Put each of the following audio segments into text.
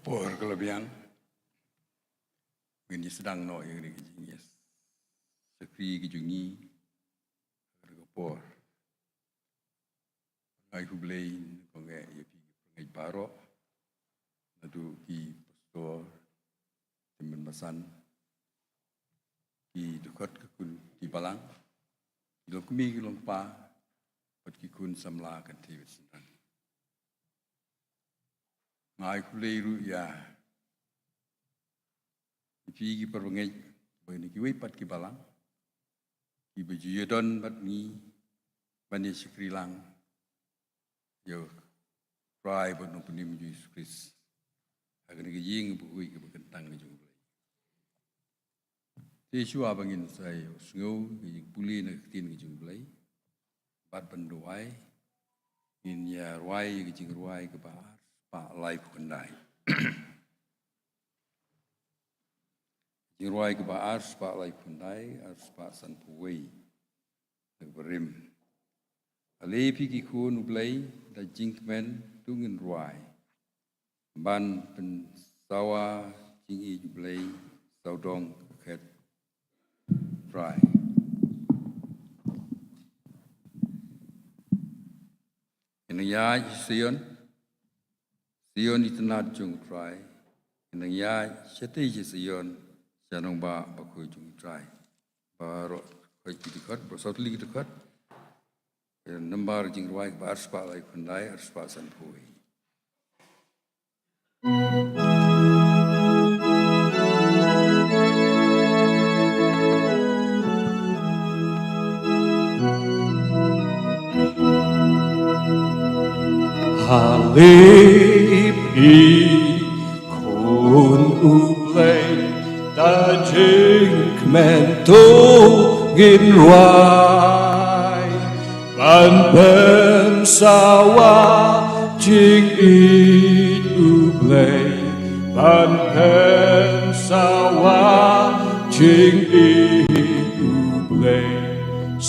Kapor kelebihan ini sedang no yang ini kejengis sekri kejungi kapor ai hublein konge ya pi paro nadu ki pastor temen basan ki dekat kekun di balang di lokmi ki longpa pat ki kun samla kan ti sendan ngai kuleiru ya pi ki perbengai bani ki wei pat ki balang ki bejuyodon pat ni bani sikri lang yo try but no punim Yesus Kristus agar ni jing buui ke bekentang ni jung blai Yesus abangin saya sngau ki puli na tin ki jung blai bat banduai in ya ruai ki jing ruai ke ba pa lai kundai jing ruai ke ba ars pa lai kundai ars pa san puwei berim Alepi ki kun ublai da jingmen tungin ruai. Ban pen sawa jingi ublai saudong ket ruai. Inang ya Sion itanat jung ruai. Inang ya seti Sion janong ba bakui jung ruai. Baro koi dekat, bersotli dekat. Nambar jing ruai ba arspa lai kundai arspa san pui Halipi kun ublay ta jing mento gin ruai ban pen sawa jing it ublay ban pen sawa jing it ublay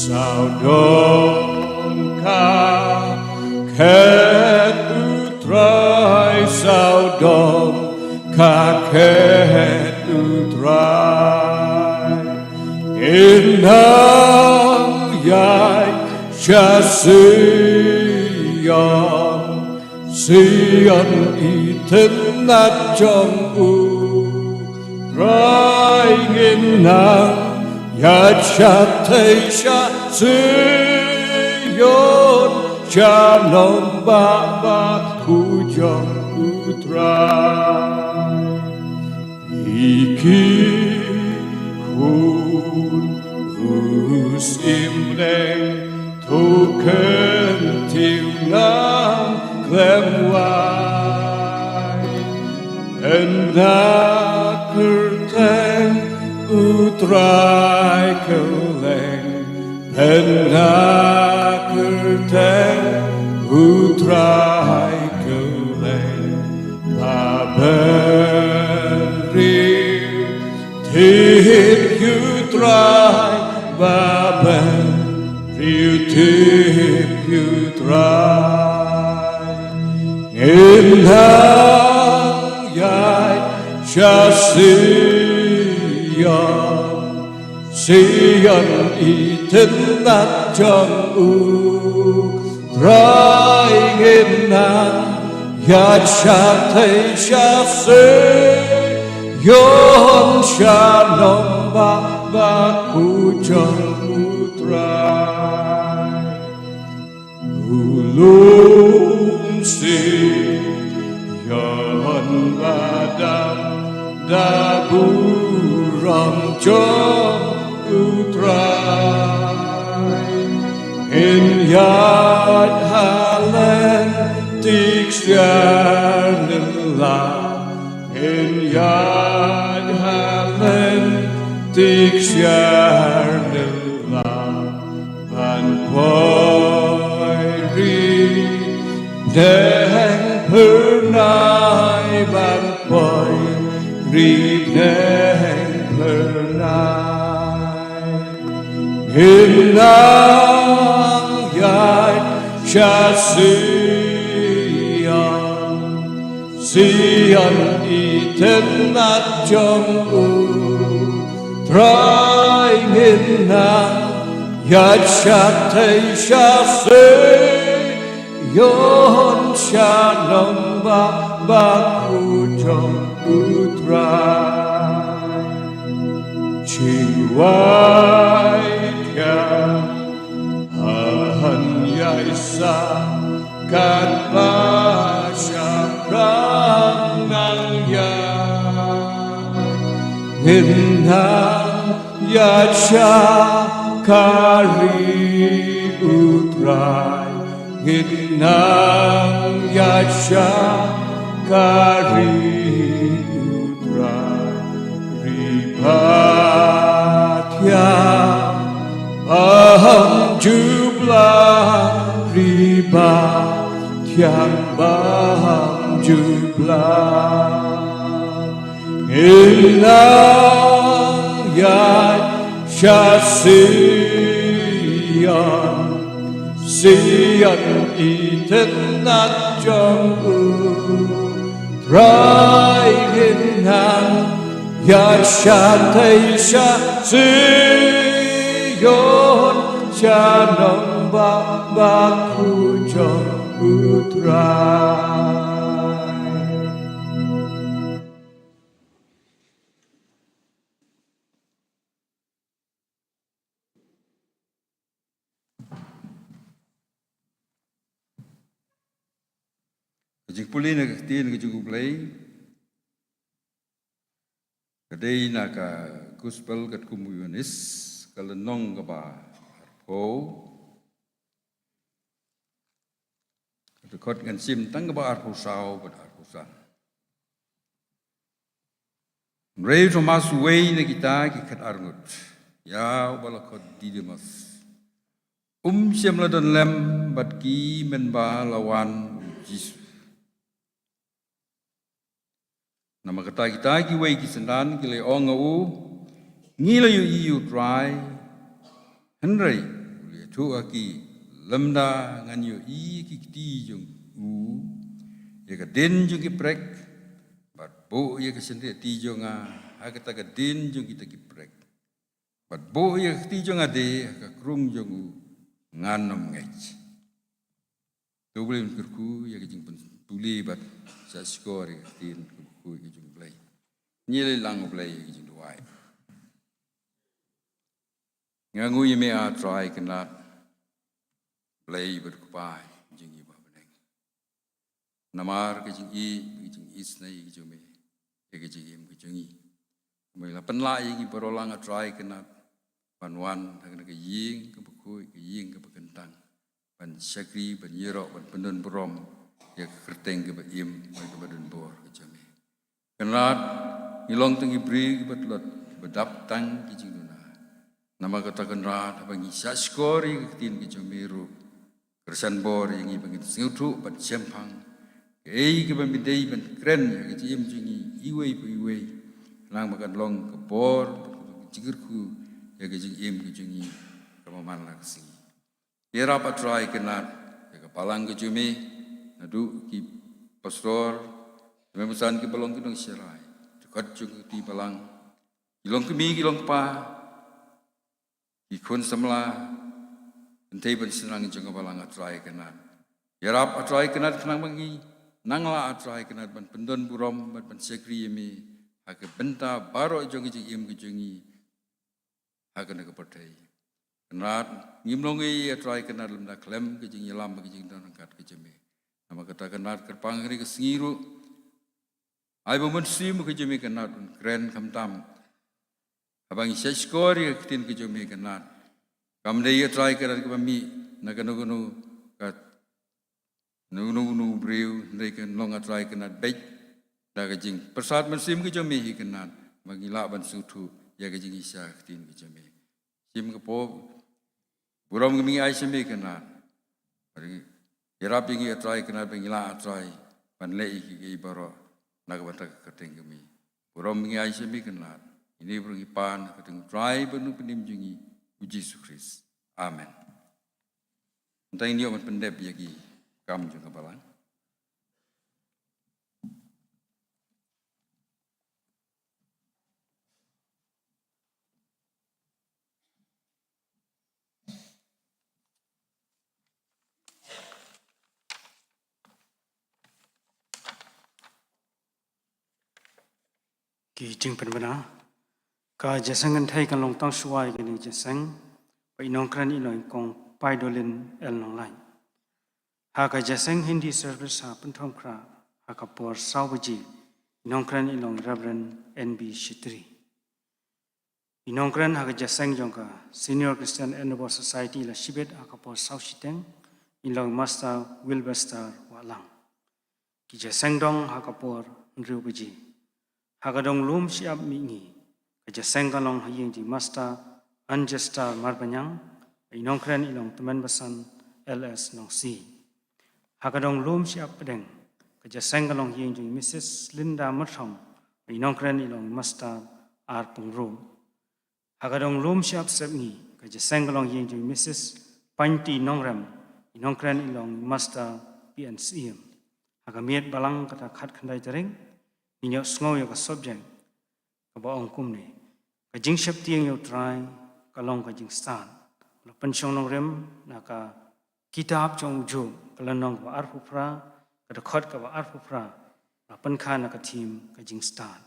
sao don ka ket utrai sao don ka ket utrai inang yai cha Sion iten nat trong u rai ngin nang ya cha thầy cha Sion cha non ba khu trong u trai iki kun usimreng Tuken til nam klemwai En nakurten utrai keleng En nakurten utrai keleng Baberi tit utrai Baberi You tip you try in hang yai cha Sion iten nat trong u try in hang ya cha thầy cha Sion cha non ba khu trong u try Ulum Sion badam da buram trong utrai in yad halen tik stjernen la in yad halen tik stjernen la van Den pernai ban poi ri den pernai Hinang yai cha Sion tenat trong trai nghìn nàng ya chặt thấy xa xế yon cha nong ba khu trong trai chinh vai theo hân yai sa kan ba cha rang nang ya nghìn hàng ya cha kari utrai nghìn hàng ya cha kari utrai ribatia aham jublah ribatia baham jublah nghìn hàng ya cha Sion itenat trong trai nghìn hàng ya cha thấy cha Sion cha nong ba khu trong trai. Jing puli na tin ke jugu play. Kadai na ka gospel kat kumuyonis kalenong ka ba po. Dekot ngan sim tang ka ba arpo sao ba arpo san. Rei to masuway na kita kikat arngut. Ya balakot didimas. Siam ladan lem bat ki menba lawan Yesus. Nama kata kita ki wei ki sendan ki le ong au ngila yu try Henry le tu aki lemda ngan yu ki ti jung u ye ka den jung ki prek bat bo ye ka sende ti jung ha kata ka den jung ki ki prek bat bo ye ti jung ade ka krung jung u ngan nom ngech tu boleh kurku ye ka jing puli bat sa skor ye tin kui ke jung play nyele lang play ke jung duai ngangu ye me a try kana play ber kupai jing i ba beneng namar ke jing is nai ke jung me ke jing im ke jung i me la pen la ye berolang a try kana panwan thang ke ying ke kui ke ying ke kentang pan syakri pan yero pan pendon brom ya kerteng ke im ke badun bor ke jung kenat ngilong tengi beri betlot bedap tang kijing duna nama kata kenat abangi saskori ketin kijing meru kersan bor yang ibangi sengutu bat sempang kei ke bambidei ban kren ya kijim jingi iwe lang makan long ke bor jigirku ya kijing im kijingi kamaman laksi kira patrai kenat ya kepalang kijumi nadu ki pastor memesan ke balong kedong serai, dekat juga di balang, kilong kemi kilong pa, ikon semla, entei bersenang jengka balang atrai kenat, yarap atrai kenat kenang bangi, nangla atrai kenat ban pendon burom ban sekri yemi, hak benta baro jongi jeng kejongi, hak nak pertai, kenat ngimlongi atrai kenat lemda klem kejeng yelam kejeng dan angkat kejeme, nama kata kenat kerpang hari kesengiru. Ai bemensi mu kejumi kenat keren kamtam. Abang isya skori ketin kejumi kenat. Kam dia try kenat kami nak nugunu kat nugunu breu mereka longa try kenat baik. Dah kejing persat mensim kejumi kenat. Magila ban sutu ya kejing isya ketin kejumi. Sim kepo buram kami ai semi kenat. Yarap yang try kenat bangila try ban lei ki baro. Nagabata keteng kami. Buram mengi ai semi kenat. Ini pergi pan keteng try penuh penimjungi uji Yesus. Amen. Entah ini omat pendep yagi kam juga balang. ki jing pen bana ka jasangan thai kan long tang suai kan ni jasang pai nong kran i noi kong pai dolin el nong lai ha ka jasang Hindi service ha pen thom kra ha ka por sau baji nong kran i long Reverend NB Shitri inong kran ha ka jasang jong ka Senior Christian Endeavor Society la shibet ha ka por sau shiteng in long Master Wilbester walang ki jasang dong ha ka por nriu baji ha ka dong lum siap mi ngi ka jasang ka long hayeng ji Master Anjesta Marbanyang inong kran i long teman basan LS nong si ha ka dong lum siap pedeng ka jasang ka long hayeng ji Mrs. Linda Mathong inong kran i long Master R Pungro ha ka dong lum siap sep ngi ka jasang ka long hayeng ji Mrs. Panti Nongram inong kran i long Master PNCM ha ka miet balang kata khat khandai tereng minyak sngau ya ka subject ka ba ong kum ne ka jing shap tieng yo try ka long ka jing stan la pensiong nong rem na ka kitab chong ju ka la nong ba ar pu pra ka da khot ka ba ar pu pra la pen kha na ka team ka jing stan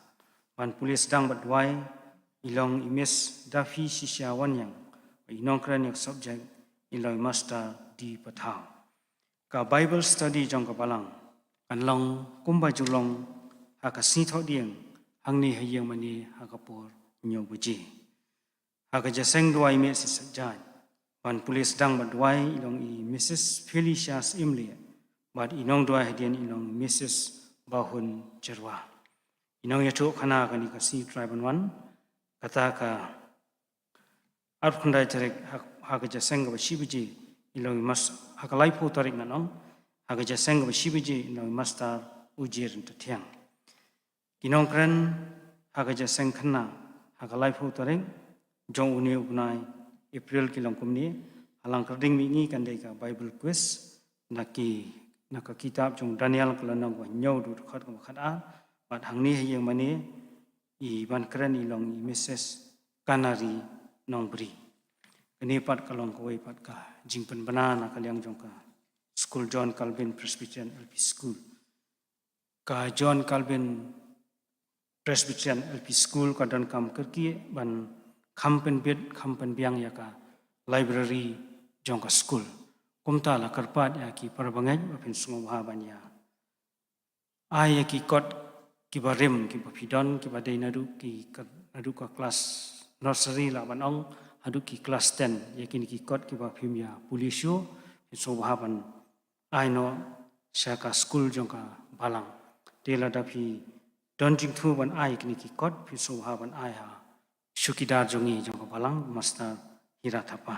ban police dang ba dwai ilong imes dafi shisha wan yang inong kran yak subject ilong master di pathaw ka Bible study jong ka balang kan long kumba julong ha ka si tho dieng hang ni hayeng mani ha ka por nyo buji ha ka jaseng duai me si sajai ban police dang ba duai ilong i Mrs. Felicia Imli bat inong duai hadian ilong Mrs. Bahun Jerwa inong yato khana ka ni ka si tribe wan kata ka arkhundai terek ha ka jaseng ba shibuji ilong mas ha ka laipo tarik nanong ha ka jaseng ba shibuji ilong master ujir ntatiang kinong kran ha ka jaseng khana ha ka laipo tarik jong uni ubnai April kilong kumni halang kerding mi ni kan dei ka Bible quiz na ka kitab jong Daniel kalanang wa nyau du khat ka khat a bat hang ni hayeng mani i ban kran ilong i Mrs. Kanari Nongbri kini pat kalong koi pat ka jingpen banana kalyang jong ka School John Calvin Presbyterian LP School ka John Calvin Presbyterian LP School ka dan kam kerki ban kampen bit kampen biang ya ka library jong ka school kumta la karpat ya ki parbangai bapin sungo ha ban ya ai ya ki kot ki barim ki bapidon ki badai nadu ki nadu ka kelas nursery la ban ong adu ki kelas 10 ya ki kot ki bapim ya pulisio so ha ban ai no syaka school jong ka balang tela dapi don jing thu ban ai ki kot pi so ha ban ai ha Syukidar jongi jong ka balang master Hiratapa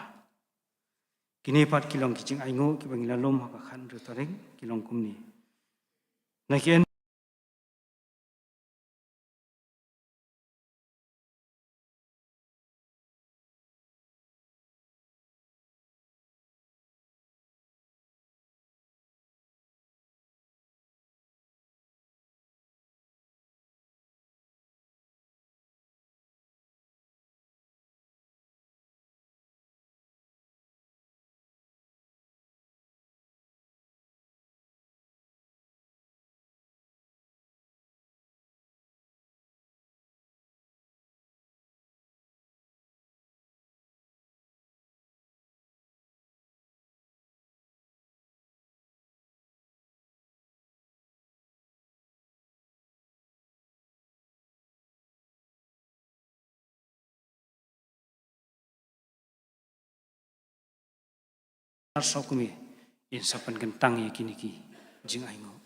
kini pat kilong kijing aingo ki bangila lom ha ka khan ru taring kilong kumni nakien sokumi in sapan gentang ya kini ki jing aingo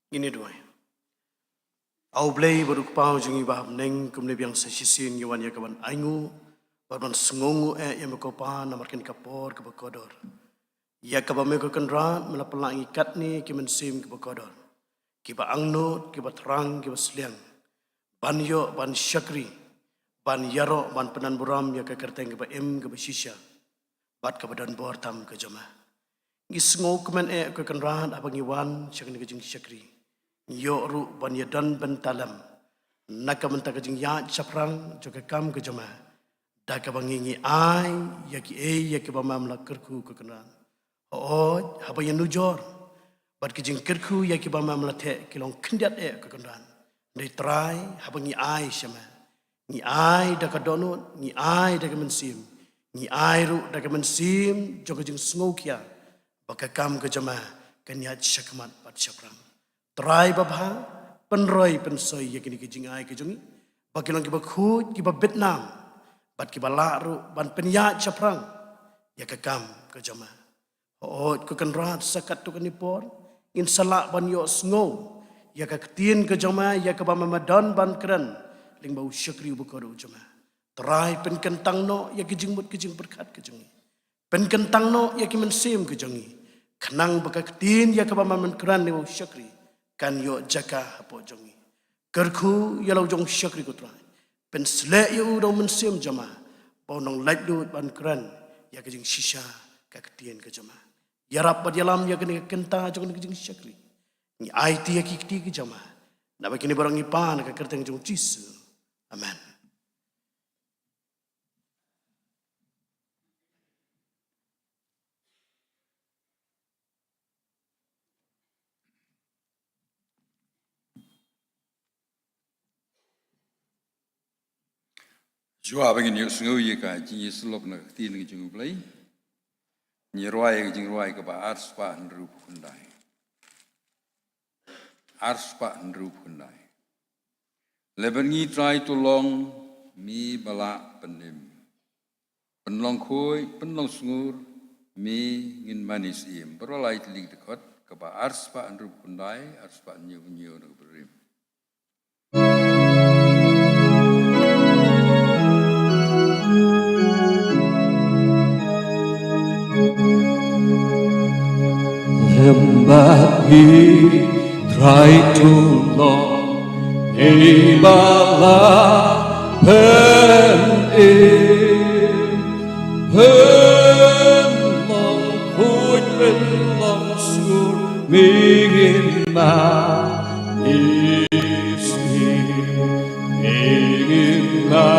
Ini dua. Au blay baru kepau jungi baham neng kumne biang sesisin yawan ya kawan aingu barban sengongu yang berkopa namarkan kapor ke bekodor. Ya kabame ko kenran melapelang ikat ni ki mensim ke bekodor. Ki ba angnot ki ba terang ki ba seliang. Ban yo ban syakri ban yaro ban penan buram ya ke kerteng ke ba em ke ba shisha. Bat ke badan bor tam ke jama. Ngi sengo kemen ke kenran abang iwan syakni ke jing syakri. Yo ru ban yadan ban talam naka menta ke jing ya chaprang juga kam ke jama da ka bangingi ai ya ki ya ki ba mamla kerku ke kenan o haba ya nujor bat ke jing kerku ya ki ba mamla the kilong kendat ke kenan dei trai haba ngi ai shama ngi ai da ka donut ngi ai da ka mensim ngi ai ru da ka mensim juga jing sngokia baka kam ke jama kanya syakmat bat chaprang Try babha, penroy pensoi ya kini kejingai kejungi, bagi orang kiba khut kiba Vietnam, bat kiba laru ban penyak caprang, ya kekam kejama. Oh, kekenrat sakat tu kenipor, in salak ban yo sngo, ya ketin kejama, ya keba mamadan ban keren, ling bau syakri bukoru jama. Try penkentang no, ya kejingmut kejing berkat kejungi, penkentang no, ya kimensim kejungi, kenang baka ketin ya keba maman keren ling bau syakri. Kan yo jaka hapo jongi kerku yalau jong syakri kutrai pen slek yo dong mensim jama ponong light dut ban kran ya kejing shisha ka ketien ke jama ya rap badialam ya kene kenta jong kejing syakri ni IT ya kikti ke jama na bakini barang ipan ka kerteng jong jisu amen. Jua bagi ni sengaja ye ka jingi selok nak tin ngi jingu play. Ni ruai ke jing ruai ke ba ars pa ndrup kundai. Ars pa ndrup kundai. Leben ngi try to long mi bala penim. Penlong khoi penlong sungur mi ngin manis im. Berolai telik dekat ke ba ars pa ndrup kundai ars pa nyu nyu nak berim. Lembagi try to long ibala long khôi bên lòng sur mingin ma isi mingin ma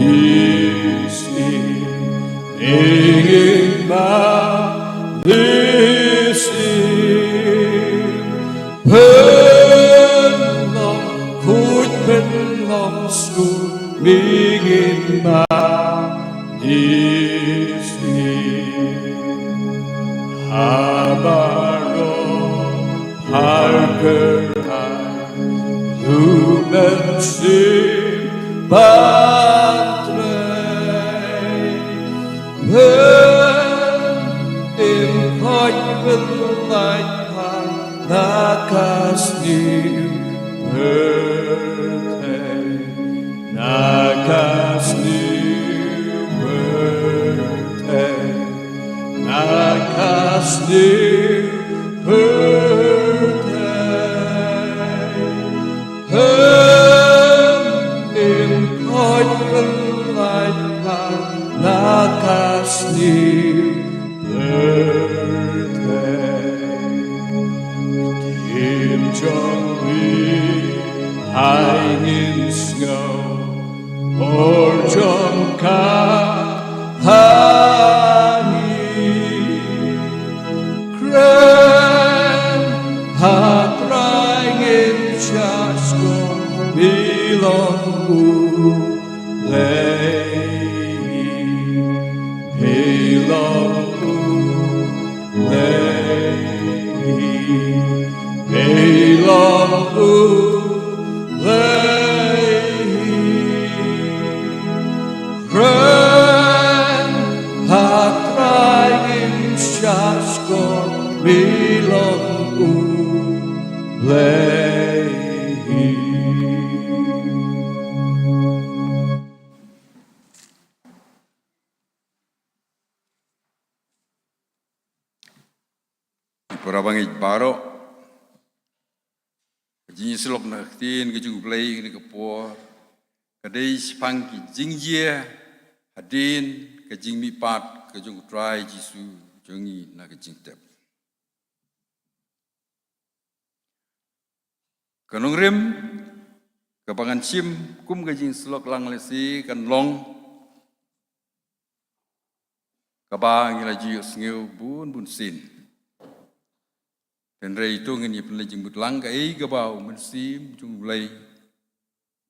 isi mingin ma this is bên lòng khối bên lòng suốt mingin ma this is habaro harker lumen sim patre with light heart, Nakasni birthday, Nakasni birthday, Nakasni birthday. In coit with light heart, Nakasni hang in snow or John Kahani Kren hatrang in Chasko Bilong Ulay Bilong Ulay Bilong Ulay Bilong Parabangit baro, jingi selok nak tin kejung play ni kepo, kadai sepang ki jingjia hadin kejing mipat kejung try jisu jongi nak kejing tep. Kanong rim kepangan sim kum kejing selok lang lesi kan long kabang ila jiu sngeu bun sin. Dan rai itu ngeni pelai jembut lang kai gabau mensim jung belai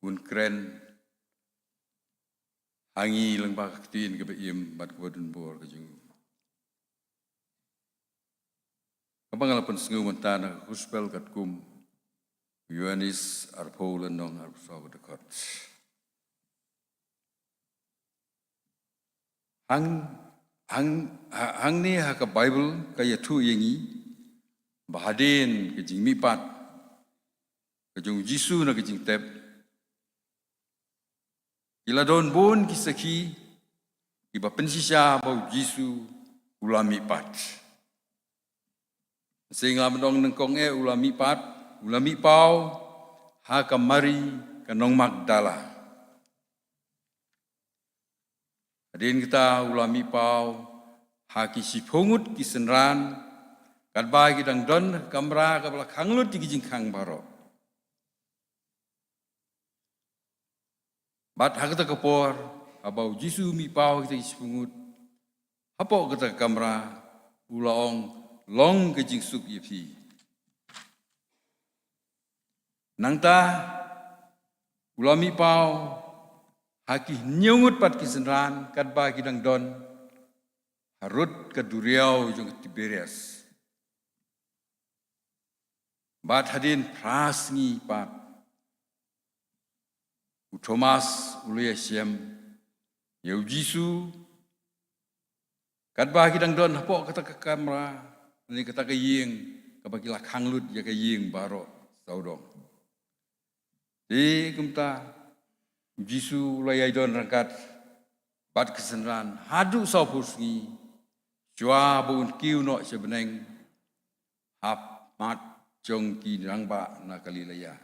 bun keren hangi lang ba tin ke beim bat kodun bor ke jung. Kabang alapan sngeu mentana kuspel kat kum Yohanes arpol nong arpsaw dekat. Hang ni hak Bible kaya tu yengi bahadin kejing mipat kejung jisu na kejing tep ila don bon kisaki iba pensisya bau jisu ulam mipat sehingga mendong nengkong ulam mipat ulam mipau ha kamari kanong Magdala hadin kita ulam mipau ha kisipungut kisenran kat bagi dang don kamera kabla khanglut di kijing khang baro. Bat hakata kapor abau jisu mi pau kita ispungut. Apo kata kamera ulaong long kijing suk yepi. Nangta ulami pau haki nyungut pat kisenran kat bagi dang don harut ke Duriau jung Tiberias. Bat hadin prasngi pat Thomas ulaya siam yau jisu kat bagi dang don hapok kata ke kamera ni kata ke ying kabagi lah khanglut ya ke ying baro saudong di kumta jisu ulaya don rangkat bat kesenran hadu saupusngi jua bun kiu no sebeneng hap mat jong ki rangba na kalilaya.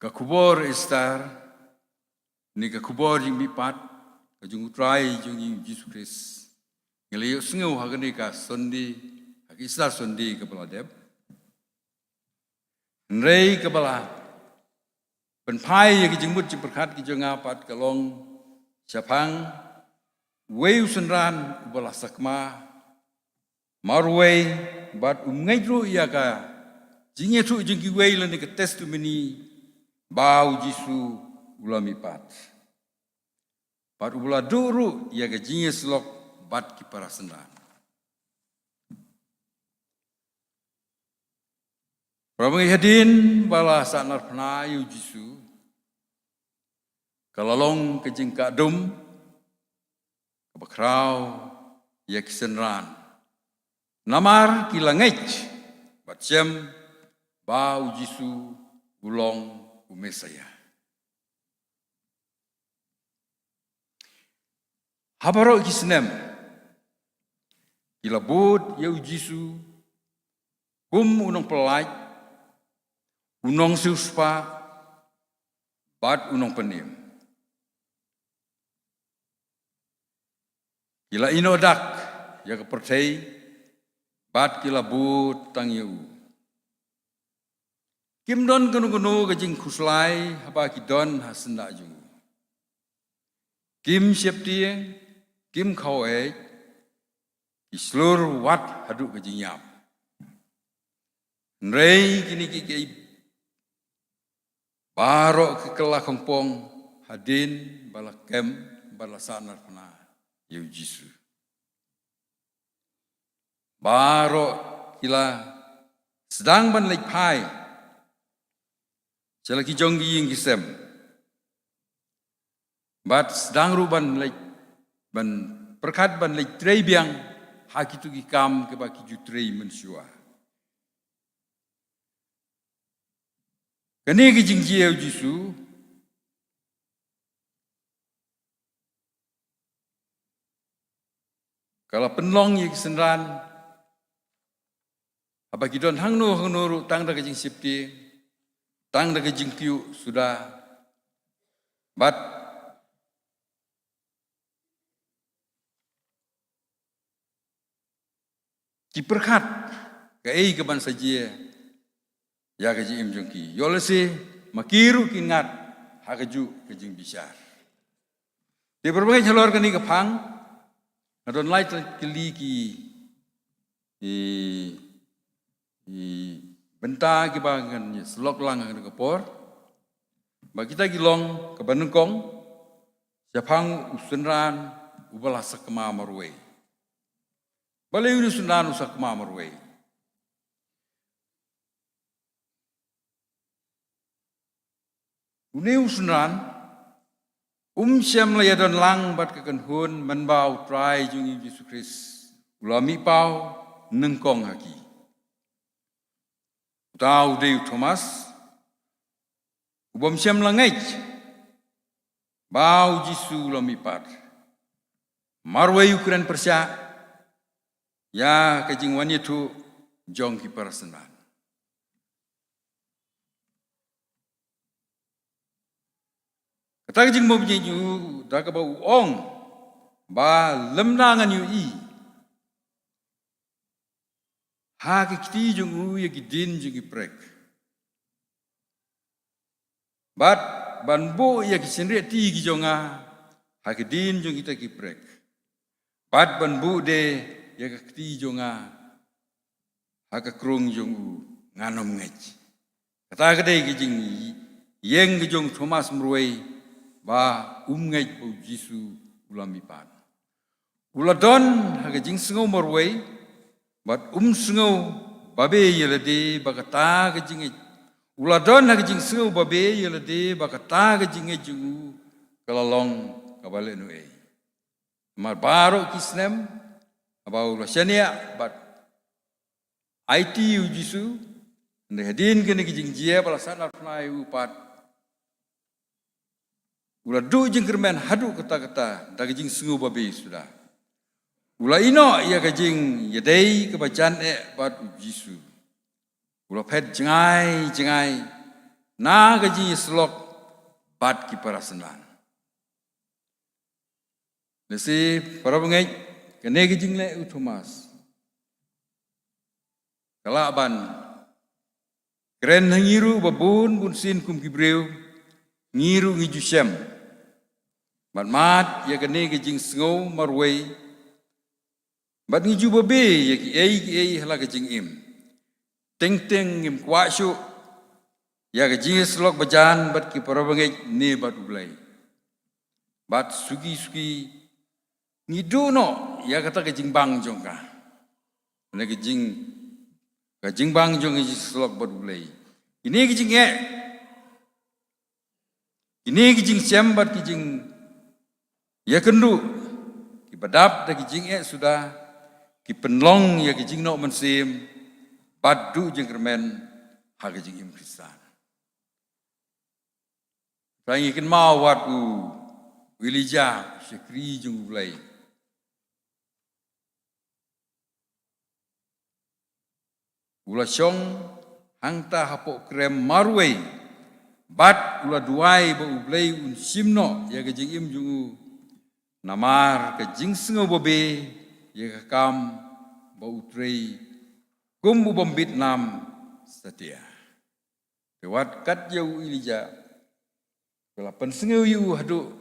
Kakubor istar ni kakubor jing bipat kajung utrai jong Yesus Kristus. Ngeliu sengau hagani ka sondi hak istar sondi kepala deb. Nrei kepala penpai yang jengmut ciperkat ki jong apat kalong siapang weu senran kepala sakma marway bat ngaidro ia ka jinge tu jengki wei lan ke testimony bau jisu ulami pat ula duru ia ka jinge slok bat ki para sendan Prabangi hadin bala sanar pnayu jisu kalalong ke jengka dum kebakrau ia kisenran namar kilangej batsyam bau jisu ulong umesaya. Habaro kisnem kilabut yau jisu unong pelaj unong suspa bat unong penim. Kila inodak ya kepercayai bat kilabut tang yu. Kim don gunu kejing kuslai haba kidon hasenda jung. Kim siap tieng, kim kau islur wat haduk kejing yap. Nrei kini kiki barok kekelah kongpong hadin bala kem bala sanar pernah yu jisu. Baro kila sedang ban lek pai selagi jonggi yang kisem bat sedang ruban lek ban perkat ban lek trei biang haki tu kikam ke baki ju trei mensua Kani ke jing jieu Jisu kalau penlong ye kesenran apa kidon hang nu tang da ke jing sipti tang da ke jing kiu sudah bat kiperkat ke ei ke ban sajie ya ke jing jongki yolese makiru kingat hakaju ke jing bisyar di berbagai jalur kani ke pang adon lai keli ki benta ki bangan selok lang ke por ba kita gilong ke banengkong siapang usunran ubala sakma marwe balai usunran sakma marwe uni usunran siam la yadon lang bat ke hun manbau trai jungi Yesus Kristus ulami pau nengkong haki tau de Thomas ubom siam langai bau Yesus ulami pat marwei ukuran persya ya kajing wani tu jong ki parasenan kata jing mo bje ju da ka ba ong ba lemnangan yu i ha ki kiti jung u ye ki din jung ki prek bat ban bo ye ki senre ti ki jonga ha ki din jung kita ki prek bat ban bu de ye ka kiti jonga ha ka krung jung u nganom ngej kata ka de ki jing yeng ki jung Thomas mruai ba ngay po Jisu ulami pan. Uladon haga jing sengau marway, bat sengau babe yelade bakata ga jing uladon haga jing sengau babe yelade bakata ga jing jungu kalalong kabale nu e. Mar baro kisnem abau lasania bat IT Jisu ndehadin kene jing jia balasan arnai upat Ula du jing kermen hadu kata-kata dagi jing sengu babi sudah. Ula ino ia kajing yadei kebacan bat Jisu. Ula pet jengai na kajing selok bat ki parasenan. Nasi para pengai kene kajing le Thomas. Kalaban keren hangiru babun bun sin kum kibreu ngiru ngijusem. Mat ya kene ke jing sengau marway bat ngiju babe ya ki ei hala ke jing im teng im kwa shu ya ke jing slok bajan bat ki parabangai ne bat ulai bat sugi ngidu no ya kata ke jing bang jongka ne ke jing bang jong ji slok bat ulai ini ke jing ini ke jing sem bat ki jing ya kendu ki badap da ki jing sudah ki penlong ya ki jing no mensim padu jing kermen ha ki jing im Kristan rangi ken mau wat u wilija sekri jung ulai ula syong hangta hapok krem marwei bat ula duai ba ublai un simno ya ki jing im jungu namar ke jing sengau babe ya ke kam bau trei kumbu bombit nam setia lewat kat jauh ilija kelapan sengau yu hadu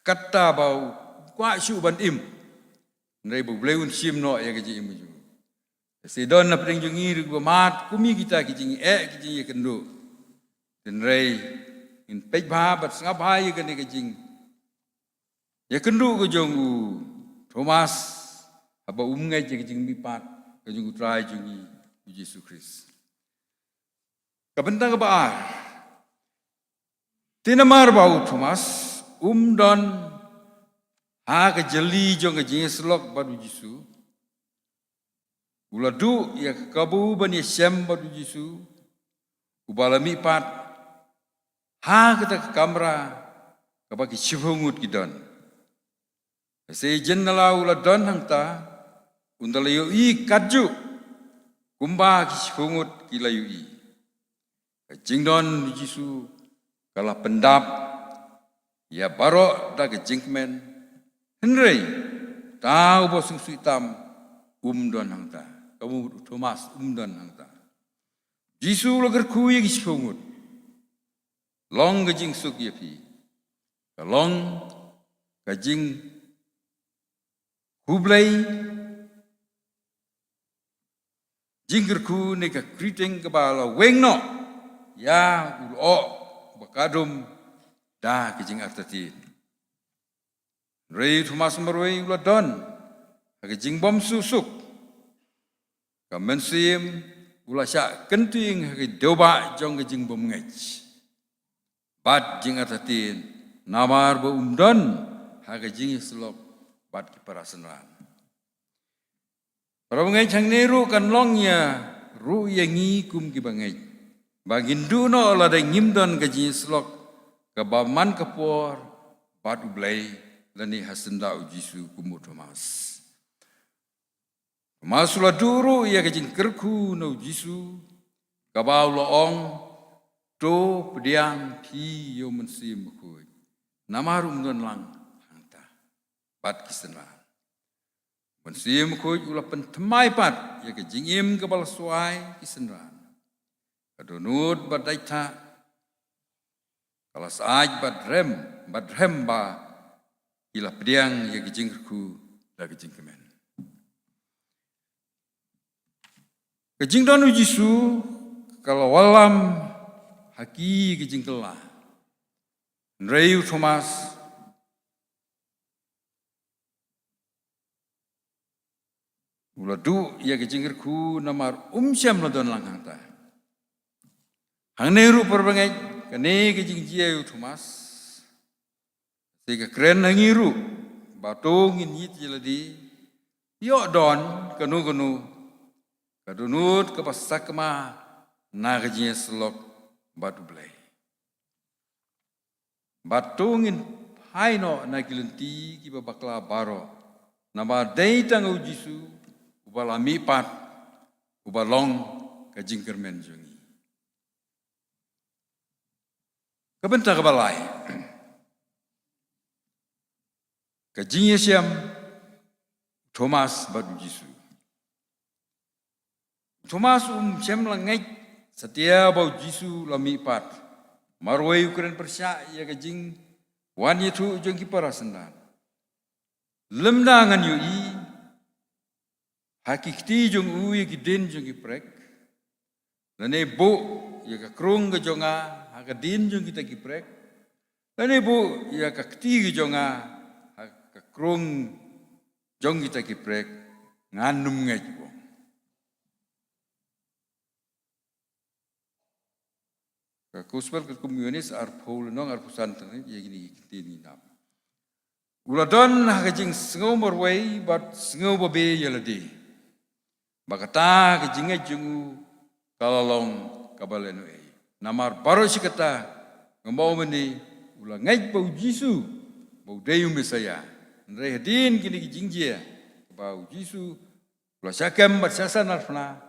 kata bau kwa syu ban im ndai bu bleun sim no ya ke jing ju sidon na pring jungi ru mat kumi kita ki jing ki jing kendo den rei in pej ba bat sangap hai ke ne ke jing ya kendu ke jongu Thomas apa ngai je jing mipat ke jongu trai jungi Yesus Kristus. Kabentang baar. Tinamar bau Thomas don ha ke jeli jong ke jing slok badu Yesus. Uladu ya kabu bani sem badu Yesus. ubalami pat ha kita kamera kabaki chifhungut gidon se jennala ula don hangta undalayo i kadju kumba ki chifhungut kilayu i jingdon jisu kala pendap ya baro da ke jingmen henrei tau bosung suitam don hangta kamu Thomas don hangta jisu lagar kuyi ki chifhungut long ke jing suk yapi long ke jing hublai jinggerku ne ka kriting ke bala wengno ya ulo bakadum da ke jing artatin rei Thomas marwei ula don ke jing bom susuk ka mensim ula sya kenting ke doba jong ke jing bom ngej bat jing artatin namar ba umdon ha ke jing slok bat ki parasenran para ngej hang neru kan longnya ru yangi kum ki bangej bagindu no la de ngimdon ke jing slok ka baman kapor bat ublai lani hasenda ujisu kumu Thomas masula duru ya ke jing kerku no ujisu ka ba loong to pediang pi yo mensim kuy namarum don lang hangta pat kisena mensim kuy ula pentemai pat ya ke jingim ke bal suai kisena kadonut badaita kalas aj badrem ba ila pediang ya ke jingku da ke jingkemen ke jingdon ujisu kalau walam haki ke jingkelah Reu Thomas uladu ya ke jingkerku namar syam ladon langhang ta hang neru perbangai kene ke jingjia Thomas sega keren hangiru batongin yit jeladi yo don kanu kadunut ke pasakma na ke jingjia selok batu belai batungin haino na kilenti ki babakla baro nama deitang ujisu ubalami pat ubalong ka jingkermen jungi kabenta kabalai ka jingyesiam Thomas batu jisu Thomas syam langai setia bau jisu lami pat marwai ukuran persya ya ke jing wan itu jong ki parasendan lemdangan yui hakikti jong ui ki den jong ki prek lane bo ya ka krung ke jonga haka din jong kita ki prek lane bo ya ka kti ke jonga haka krung jong kita ki prek nganum ngej bo Kuspel ke komunis arpol nong arpusan tene ye gini kitini nam. Uladon hakajing sengau morway bat sengau babe yeladi. Bakata kajinga jungu kalalong kabalenu e. Namar baro sikata ngambau meni ula ngaj bau jisu bau deyu mesaya. Ndre hadin kini kijingjia bau jisu ula syakam bat sasan arfna.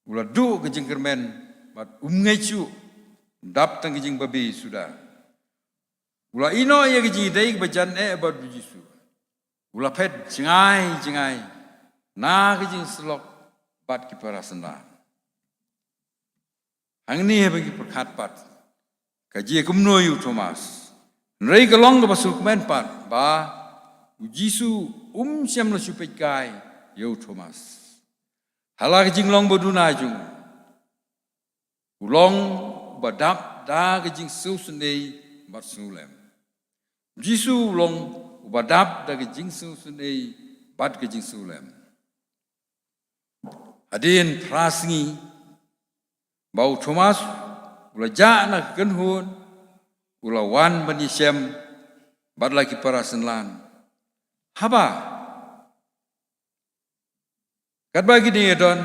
Ula du kajing kermen bat umngechu dap tang kijing babi sudah ula ino ya kijing dai bajan bat jisu ula pet jingai na kijing slok bat ki parasana hangni bagi perkat pat kaji kumno yu Thomas nrei kalong ka basul men pat ba jisu syam la supet kai yu Thomas hala kijing long boduna jung ulong badap da gejing susundei bat sulem jisu ulong badap da gejing susundei bat gejing sulem adin prasngi bau Thomas ula ja na kenhun ula wan banisem bat lagi parasenlan haba kat bagi ni don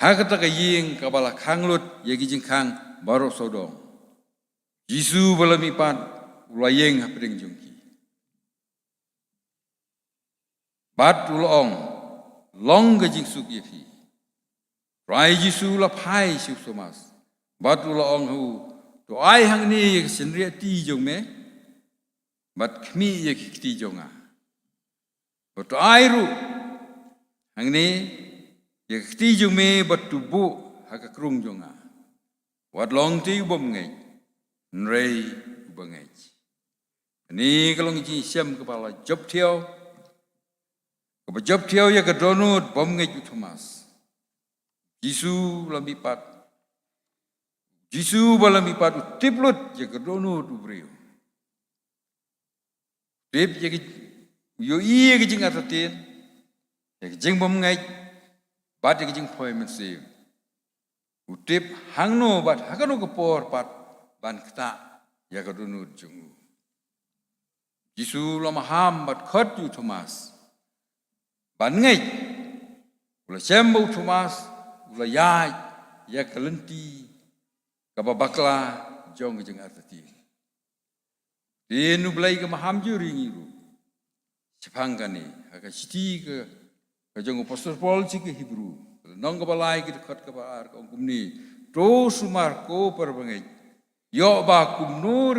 Hakata ka ying kabala khanglut yagi jing khang barok sodong. Jisu balami pat ulayeng hapring jungki. Bat ulong long ga jing suk yefi. Rai Jisu la phai siu somas. Bat ulong hu to ai hang ni yag senria ti jong me. Bat khmi yag ti jonga. Bat to ai ru hang ni yag ti jong me bat tubu haka krung jonga. Wat long ti bom ngai. Nrei bangai. Ni kalong ji siam kepala job thiau. Kapa job thiau ya ka donut bom ngai Thomas. Jisu lambi pat. Jisu balambi pat utiplut ya ka donut ubriu. Tip ya yo iya ka jing atatin. Ya ka jing bom ngai. Bat ya ka jing appointment save. Utip hangno bat hakano ka por pat. Ban kata ya ka donut jungu. Jisu lama ham bat khot yu Thomas. Ban ngai. Ula sembo Thomas. Ula yai. Ya ka lenti. Kapa bakla jong jeng artati. Dinu belai ka maham juri ngiru. Sepangkani. Haka siti ka jong Apostol Paul si ke Hebrew. Nong ka balai ki dekat ka baar ka kumni. To sumar ko perbangai. Yo ba kumnu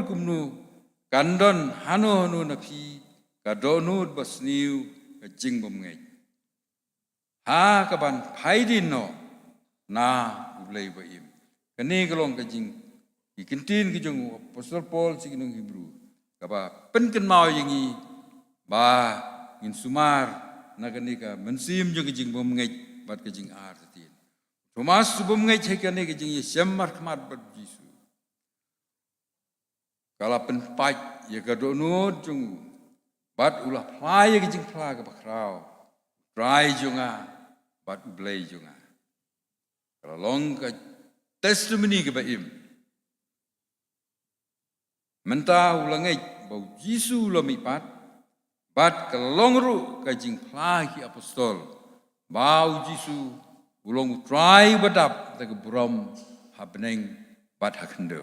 kandon hano na phi ka donut basniu ka jing bom ngai. Ha ka ban phaidin no na ulei ba im. Kani kalong ka jing ikintin ki jong Apostol Paul si kinong Hebrew. Ka ba penken mau yangi ba in sumar na kani ka mensim jong ka jing bom ngai bat ka jing ar tatin. Thomas bom ngai chekane ka jing yesemmar khmat bat Jisu. Kalau penpat ya ka donut jung bat ulah plai ya jing pla ka bakrau try junga bat blai junga kalau long ka testimony ka baim menta ulangai bau Jisu lo mi pat bat ka long ru ka jing pla ki apostol bau Jisu ulong try badap ta ka brom happening bat hakendo.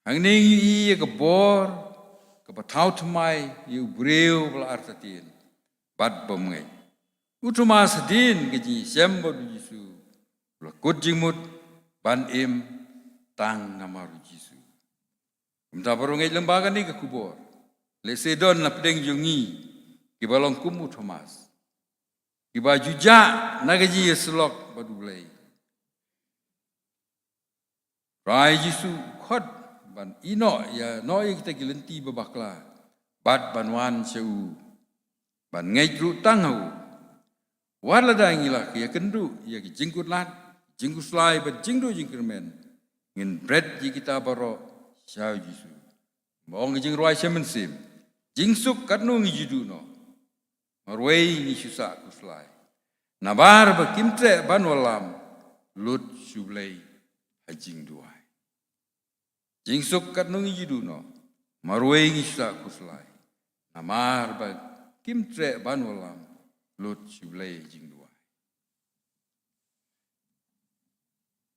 Hang ni iya ke bor, ke patau temai, iu breu bela artatin, bad bomngai. Utuma sedin ke ji sembo Jisu, bela kujimut ban im tang namaru Jisu. Umta perungai lembaga ni ke kubor, le sedon na pedeng jungi, ke balong kumu Thomas, ke baju ja naga ji selok badu belai. Rai Jisu khot. Ban ino ya noi kita kilenti babakla bat banwan seu ban ngai ru tangau wala da ngila ya kendu ya ki jingkut lat jingkut slai ban jingdu jingkermen ngin bread ji kita baro syau Jisu mong jing roi semensim jingsuk katnu ngijidu no marwei ni susa kuslai nabar ba kimtre ban walam lut sublei hajing duai. Jingsuk kat nungi jidu no, marwei ngisa kuslai, namar ba kimtre banwalam, lut siblei jingduai.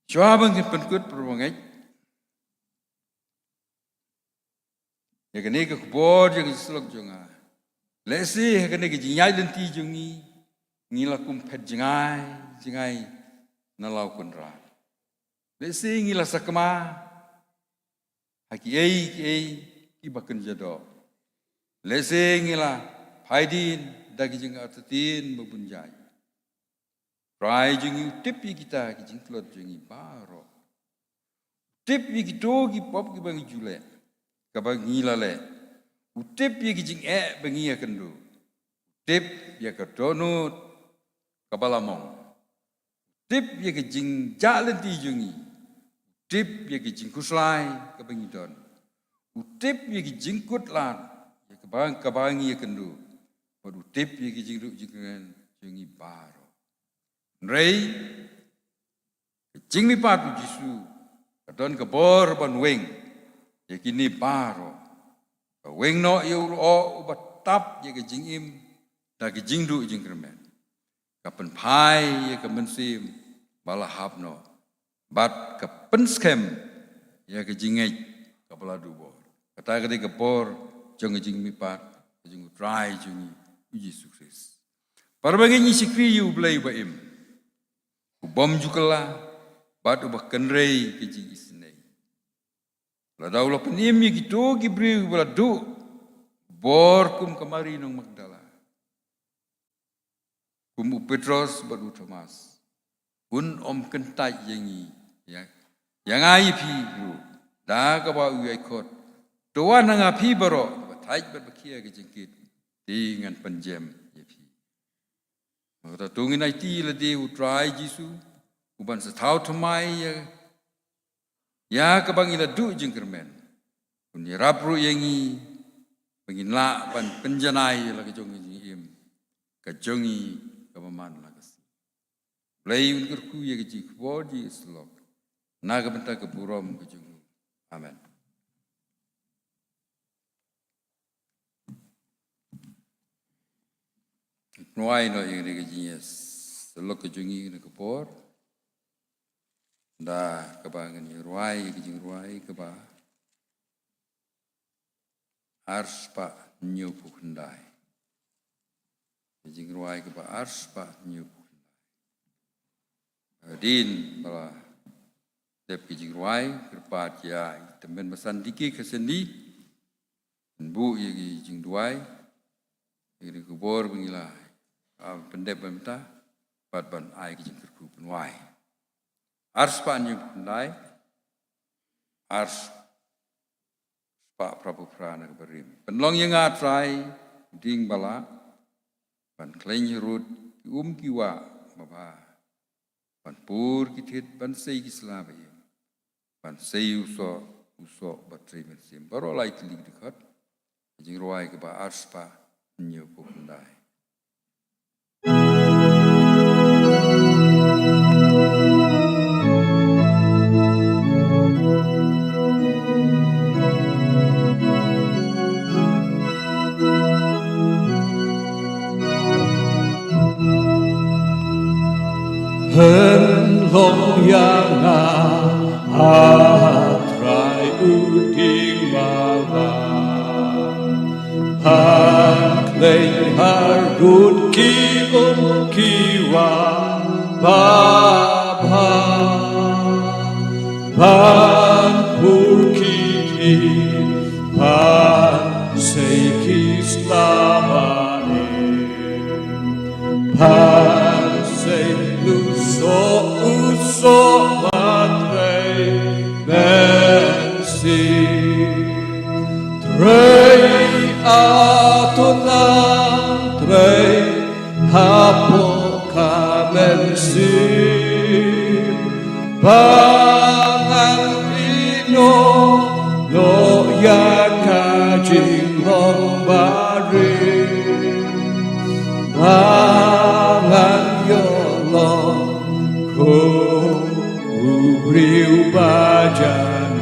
Syuabang penkut perwangai, ya kene ke kubor ya keselok jonga, lesi ya kene ke jinyai lenti jongi, ngilakum pet jingai nalau kunrat, lesi ngila sakma. Haki ki bakan jado. Lese ngila haidin dagi jeng artatin mabunjai. Rai jengi tipi kita ki jeng klot jengi baro. Tipi ki to ki pop ki bangi jule. Kabang ngila le. Utip ki jeng bangi ya kendo. Tip ya ka donut kabalamong. Tip ya ki jeng jalan ti jengi. Utip ya ki jingkuslai ke bangidon. Utip ya ki jingkut lan ya ke kabangi ya kendu. Pad utip ya ki jingduk jingkan jengi baro. Nrei jing mi patu Jisu kadon ke bor ban weng ya kini baro. Weng no ya ulo ubat tap ya ke jingim da ke jingduk jingkermen. kapan pai ya kapan sim balahap no bat kapan skem ya kejingai kapala dubor kata kali kapor jong jing mipat jing try jing uji sukses parbangi ni sikri yu blai baim bom jukala bat ubah kenrei kejing isnei la daulah penim ya gitu gibri baladu bor kum kamari nong Magdala kum Petros badu Thomas un kentai yangi yang ai pi ru da ka ba u ai khot towa nanga pi baro thai bat bakia ke jengkit dengan penjem ye pi maka tungin ai ti la de u try jisu uban sa thau thamai ya ka bangila du jengkermen un rap ru yangi bangin la ban penjanai la ke jong im ka jongi ka maman la Play unkurku ya kecik body slok. Naga bentak ke buram kejungu. Amen. Nuai no yang keciknya slok kejungi na kepor. Da kebangan ya ruai kejing ruai keba. Ars pak nyupu kendai. Kejing ruai keba ars pak nyupu. Din bala dep kijing ruai kerpat ya temen besan diki kesendi bu ya kijing ruai ini kubor bengila pendep bemta pat ban ai kijing kerku penwai ars pan yang pendai ars pak prabu prana keberim penlong yang atrai ding bala ban kleng rut kiwa baba pan pur kitit pan sei kislabe pan sei uso batri mersim baro lai tilik dekat jing ruai ke ba arspa nyu pukundai Hân long yang atrai uding baba han klei harut kiwa baba pan purkiti pan seikis lamane pan uso matrei bensi trei atonan trei hapo kamensi pangan ino no yakajing lombari pangan Riu bajanai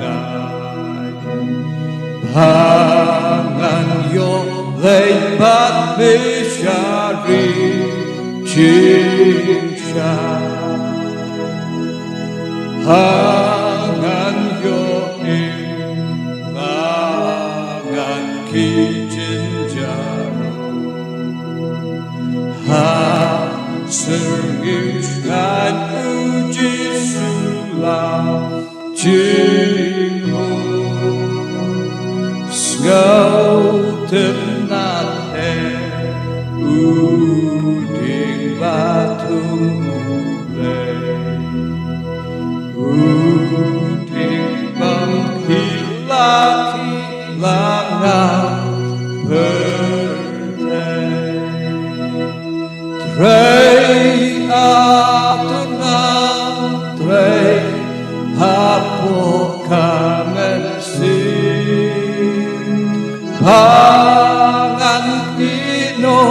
Pangan yo lebat mesyari Cinsya Pangan yo Pangan kijin jaru Sergiskan uji sulam Jimu Sngau tenate Uding batu Uding menghilang-hilangan Trei atunan trei hapo kamensi pangan ino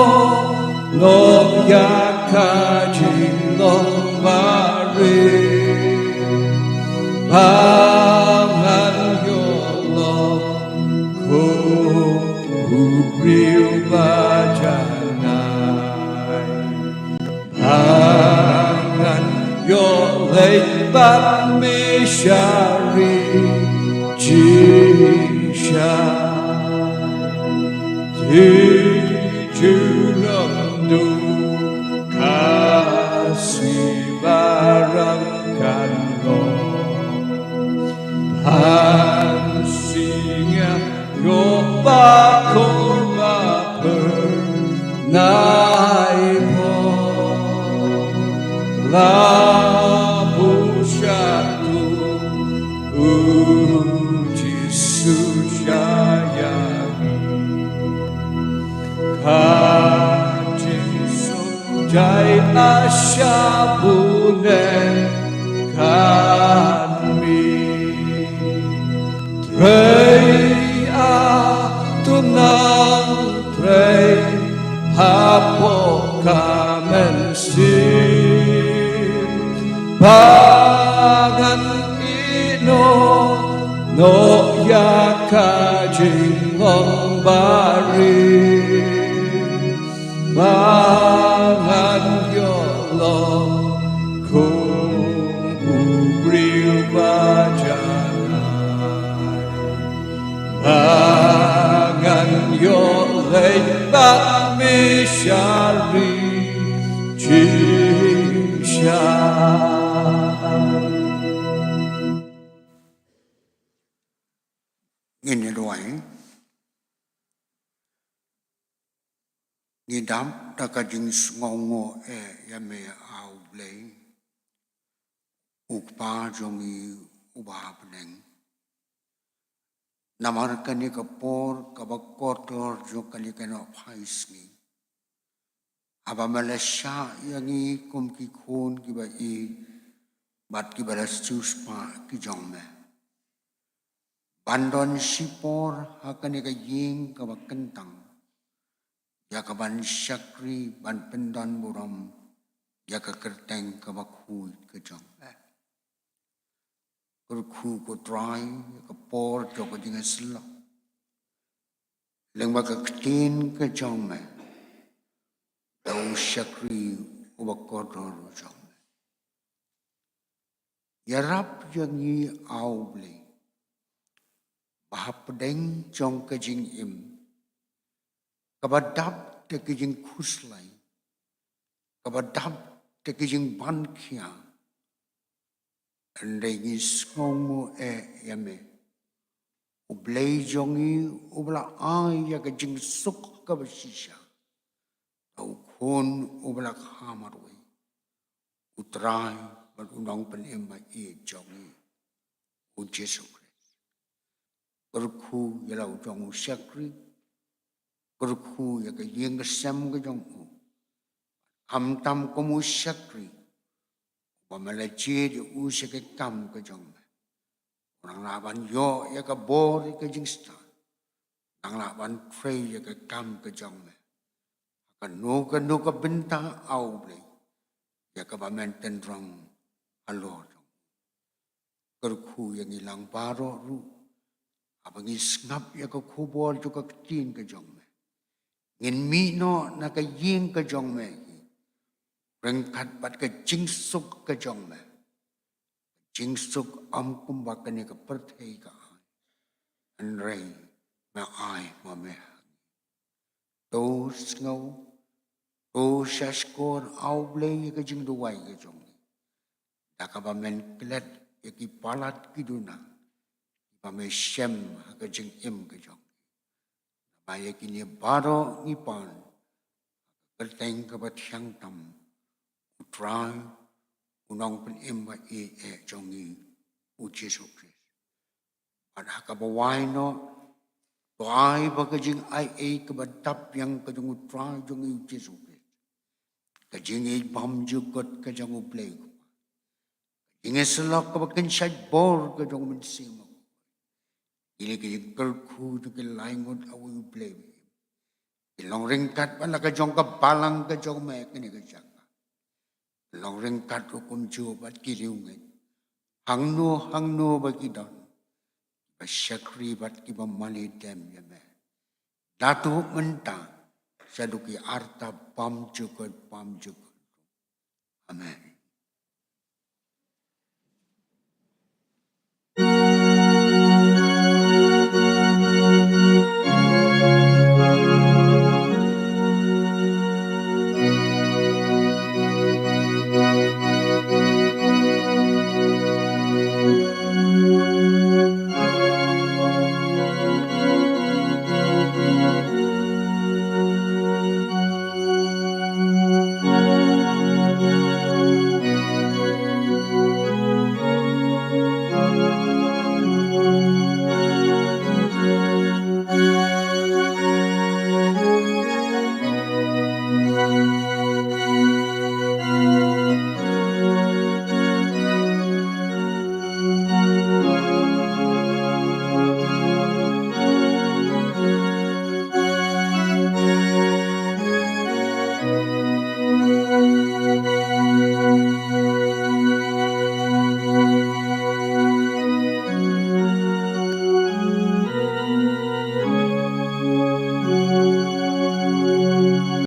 no yakajing long mari pangan yolo ko ubriu bajanai bat mi shari jisha Ti julam du kasih barangkan lo Hansinya yo bakoma pernai po Labu syatu uji sujayami Kajing sujai asyabunen kami Trei atunang trei hapo kamen sin Pangan ino no yakajing ngong bari Pangan yolo kung ubriu bajanay Pangan yolay bak mi syari jisya Nhìn đuổi nhìn đám ta cả chính ngon ngô ya me ao lấy ukpa jongi ubah beneng namar kani kapor kabakotor jo kani kano phais ni aba Malaysia yangi kum ki khon ki ba I bat ki balas chus pa ki jong me Bandon sipor hakane ka ying ka bakentang ya ka ban syakri ban pendon buram ya ka kerteng ka bakhui ka jong kurku ko try ka por jo ka jinga slo leng ba ka ktin ka jong me dau syakri ubakor jong ya rap yang yi au ble Bahapedeng jong kejing im kabadap te kejing kuslai kabadap te kejing bankia andai ngongu yame ublei jongi ubla ai ya kejing suk kabasisha au kon ubla khamarwe utrai ban undang penemba jongi u Jesu Kerku yalau jong syakri, kerku ya ke yeng kesem ke jong u, hamtam kamu syakri, pamalaci di usia ke kam ke jong, orang laban yo ya ke bor ke jingsta, orang laban trei ya ke kam ke jong, akan nu ke benta au ble, ya ke bamen tenrang alor jong, kerku yang hilang baro ru. Abang ngap ya ka kubol jo ka tin ka jong me ngin mi no na ka ying ka jong me reng khat bat ka jing suk ka jong me jing suk am kum ba ka ne ka perthei ka an rei ma ai ma me to snow to shashkor au ble ka jing do wai ka jong da ka ba men klet ya ki palat ki duna Pame shem ka jing im ka jong. Baya kini baro nipan. Berteng ka batyang tam. Utrai unang pen im ba jongi u Jesu Christ. Ada ka bawai no. Tuai ba ka jing ai ka batap yang ka jong utrai jongi u Jesu Christ. Ka jing bam jukot ka jong u play. Inge selok ka bakin syait bor ka jong mensim. Ini kini kerku tu ke laingot awu play. Long ringkat mana ke jong ke balang ke jong me kini ke jaka. Long ringkat hukum jubat kiriungan. Hang no bagi don. Basyakri bat ki bamali dem ya me. Datu mentang saduki arta pam jukut. Amen.